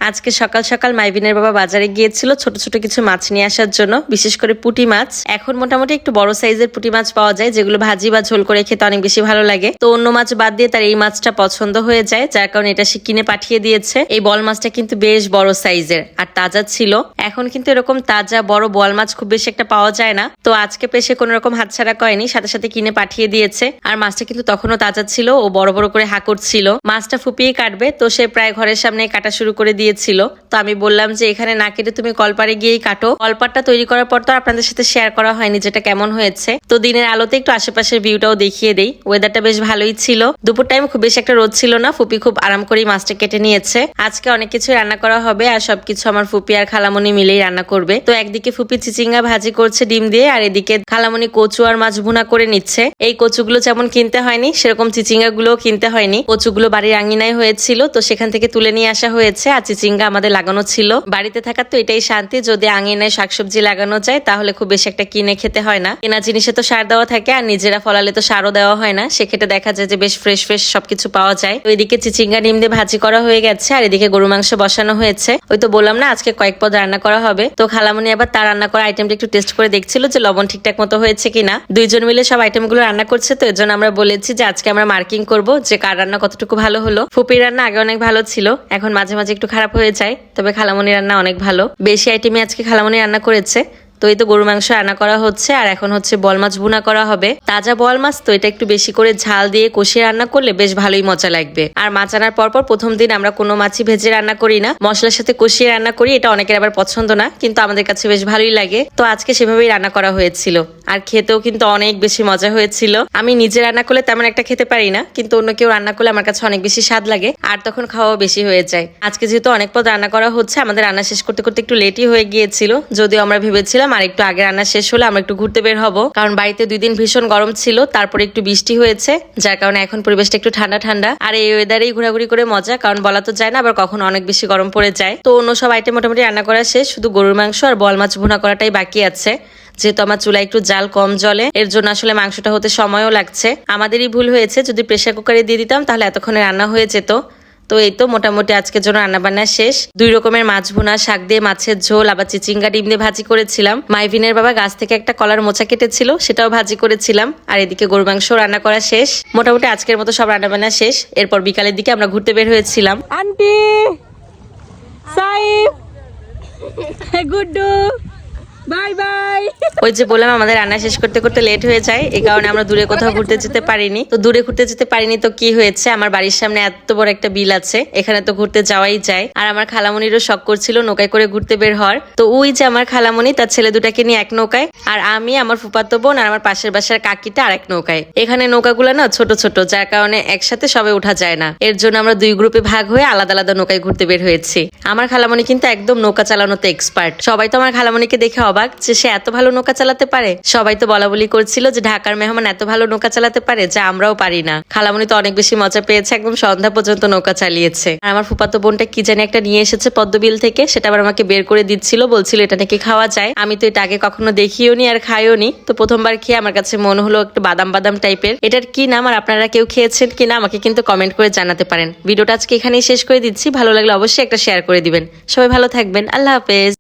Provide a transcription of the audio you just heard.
আজকে সকাল সকাল মাইবিনের বাবা বাজারে গিয়েছিল ছোট ছোট কিছু মাছ নিয়ে আসার জন্য, বিশেষ করে পুঁটি মাছ। এখন মোটামুটি একটু বড় সাইজের পুঁটি মাছ পাওয়া যায়, যেগুলো ভাজি বা ঝোল করে খেতে অনেক বেশি ভালো লাগে। তো অন্য মাছ বাদ দিয়ে তার এই মাছটা পছন্দ হয়ে যায়, যার কারণে এটা সে কিনে পাঠিয়ে দিয়েছে। এই বল মাছটা কিন্তু বেশ বড় সাইজের আর তাজা ছিল। এখন কিন্তু এরকম তাজা বড় বল মাছ খুব বেশি একটা পাওয়া যায় না, তো আজকে পেশে কোনো রকম হাতছাড়া করেনি, সাথে সাথে কিনে পাঠিয়ে দিয়েছে। আর মাছটা কিন্তু তখনও তাজা ছিল, ও বড় বড় করে হা করছিল। মাছটা ফুপিয়ে কাটবে, তো সে প্রায় ঘরের সামনে কাটা শুরু করে দিয়েছিল। তো আমি বললাম যে এখানে না কেটে তুমি কলপারে গিয়েই কাটো। কলপারটা তৈরি করার পর তো আপনাদের সাথে শেয়ার করা হয়নি যেটা কেমন হয়েছে। তো দিনের আলোতে একটু আশেপাশের ভিউটাও দেখিয়ে দেই। ওয়েদারটা বেশ ভালোই ছিল, দুপুর টাইম খুব বেশি একটা রোদ ছিল না। ফুপি খুব আরাম করেই মাছটা কেটে নিয়েছে। আজকে অনেক কিছু রান্না করা হবে, আর সবকিছু আমার ফুপি আর খালামণি মিলেই রান্না করবে। তো একদিকে ফুপি চিচিঙ্গা ভাজি করছে ডিম দিয়ে, আর এদিকে খালামণি কচু আর মাছ ভুনা করে নিচ্ছে। এই কচুগুলো যেমন কিনতে হয়নি, সেরকম চিচিঙ্গা গুলো কিনতে হয়নি। কচুগুলো বাড়ির আঙিনায় হয়েছিল, তো সেখান থেকে তুলে নিয়ে আসা হয়েছে। আর চিচিঙ্গা আমাদের লাগানো ছিল। বাড়িতে থাকার তো এটাই শান্তি, যদি আঙিনায় শাকসবজি লাগানো যায় তাহলে খুব বেশি একটা কিনে খেতে হয় না। কেনা জিনিসে তো সার দেওয়া থাকে, আর নিজেরা ফলালে তো সারও দেওয়া হয় না। সেক্ষেত্রে দেখা যায় যে বেশ ফ্রেশ ফ্রেশ সবকিছু পাওয়া যায়। তো এদিকে চিচিঙ্গা ডিম দিয়ে ভাজি করা হয়ে গেছে, আর এদিকে গরু মাংস বসানো হয়েছে। ওই তো বললাম না আজকে কয়েক পদ রান্না করা হবে। তো খালামণি আবার তার রান্না করা আইটেমটা একটু টেস্ট করে দেখছিল যে লবণ ঠিকঠাক মতো হয়েছে কিনা। দুইজন মিলে সব আইটেম গুলো রান্না করছে, তো এর জন্য আমরা বলেছি যে আজকে আমরা মার্কিং করব যে কার রান্না কতটুকু ভালো হলো। ফুপির রান্না আগে অনেক ভালো ছিল, এখন মাঝে মাঝে একটু খারাপ হয়ে যায়, তবে খালামণি রান্না অনেক ভালো। বেশি আইটেমে আজকে খালামণি রান্না করেছে। তো এই তো গরু মাংস রান্না করা হচ্ছে, আর এখন হচ্ছে বল মাছ ভুনা করা হবে। তাজা বল মাছ তো, এটা একটু বেশি করে ঝাল দিয়ে কষিয়ে রান্না করলে বেশ ভালোই মজা লাগবে। আর মাছ আনার পরপর প্রথম দিন আমরা কোনো মাছই ভেজে রান্না করি না, মশলার সাথে কষিয়ে রান্না করি। এটা অনেকের আবার পছন্দ না, কিন্তু আমাদের কাছে বেশ ভালোই লাগে। তো আজকে সেভাবেই রান্না করা হয়েছিল, আর খেতেও কিন্তু অনেক বেশি মজা হয়েছিল। আমি নিজে রান্না করলে তেমন একটা খেতে পারি না, কিন্তু অন্য কেউ রান্না করলে আমার কাছে অনেক বেশি স্বাদ লাগে, আর তখন খাওয়াও বেশি হয়ে যায়। আজকে যেহেতু অনেক পদ রান্না করা হচ্ছে, আমাদের রান্না শেষ করতে করতে একটু লেটই হয়ে গিয়েছিল। যদিও আমরা ভেবেছিলাম আর একটু আগে রান্না শেষ হলে আমরা একটু ঘুরতে বের হব, কারণ বাড়িতে 2 দিন ভীষণ গরম ছিল, তারপরে একটু বৃষ্টি হয়েছে, যার কারণে এখন পরিবেশটা একটু ঠান্ডা ঠান্ডা। আর এই ওয়েদারেই ঘোরাঘুরি করে মজা, কারণ বলা তো যায় না আবার কখন অনেক বেশি গরম পড়ে যায়। তো অন্য সব আইটেম মোটামুটি রান্না করা শেষ, শুধু গরুর মাংস আর বল মাছ ভুনা করাটাই বাকি আছে। যেহেতু আমার চুলা একটু জাল কম জ্বলে, এর জন্য আসলে মাংসটা হতে সময়ও লাগছে। আমাদেরই ভুল হয়েছে, যদি প্রেসার কুকারে দিয়ে দিতাম তাহলে এতক্ষণে রান্না হয়ে যেত। তো এই তো মোটামুটি আজকের জন্য রান্নাবান্না শেষ। 2 রকমের মাছ ভুনা, শাক দিয়ে মাছের ঝোল, আবার চিচিঙ্গা ডিম দিয়ে ভাজি করেছিলাম। মাইভিনের বাবা গাছ থেকে একটা কলার মোচা কেটেছিল, সেটাও ভাজি করেছিলাম। আর এদিকে গরু মাংস রান্না করা শেষ। মোটামুটি আজকের মতো সব রান্নাবান্না শেষ। এরপর বিকালের দিকে আমরা ঘুরতে বের হয়েছিলাম। Aunty Saif Guddu bye bye. ওই যে বললাম আমাদের রান্না শেষ করতে করতে লেট হয়ে যায়, এই কারণে আমরা দূরে কোথাও ঘুরতে যেতে পারিনি। তো দূরে ঘুরতে যেতে পারিনি তো কি হয়েছে, আমার বাড়ির সামনে এত বড় একটা বিল আছে, এখানে তো ঘুরতে যাওয়াই যায়। আর আমার খালামণিরও শখ করছিল নৌকায় করে ঘুরতে বের হওয়ার। তো ওই যে আমার খালামণি তার ছেলে দুটাকে নিয়ে এক নৌকায়, আর আমি, আমার ফুফাতো বোন আর আমার পাশের বাসার কাকিটা আরেক নৌকায়। এখানে নৌকাগুলো না ছোট ছোট, যার কারণে একসাথে সবাই উঠা যায় না। এর জন্য আমরা 2 গ্রুপে ভাগ হয়ে আলাদা আলাদা নৌকায় ঘুরতে বের হয়েছি। আমার খালামণি কিন্তু একদম নৌকা চালানোতে এক্সপার্ট। সবাই তো আমার খালামণিকে দেখে অবাক যে সে এত ভালো নৌকা চালাতে পারে। সবাই তো বলা বলি করছিল যে ঢাকার মেহমান এত ভালো নৌকা চালাতে পারে, যা আমরাও পারি না। খালামণি তো অনেক বেশি মজা পেয়েছে, একদম সন্ধ্যা পর্যন্ত নৌকা চালিয়েছে। আর আমার ফুফাতো বোনটা কি জানি একটা নিয়ে এসেছে পদ্মবিল থেকে, সেটা আবার আমাকে বের করে দিচ্ছিল, বলছিল এটা নাকি খাওয়া যায়। আমি তো এটা আগে কখনো দেখিও নি আর খাইও নি, তো প্রথমবার খেয়ে আমার কাছে মনে হলো একটু বাদাম বাদাম টাইপের। এটার কি নাম আর আপনারা কেউ খেয়েছেন কিনা আমাকে কিন্তু কমেন্ট করে জানাতে পারেন। ভিডিওটা আজকে এখানেই শেষ করে দিচ্ছি, ভালো লাগলে অবশ্যই একটা শেয়ার করে দিবেন। সবাই ভালো থাকবেন, আল্লাহ হাফেজ।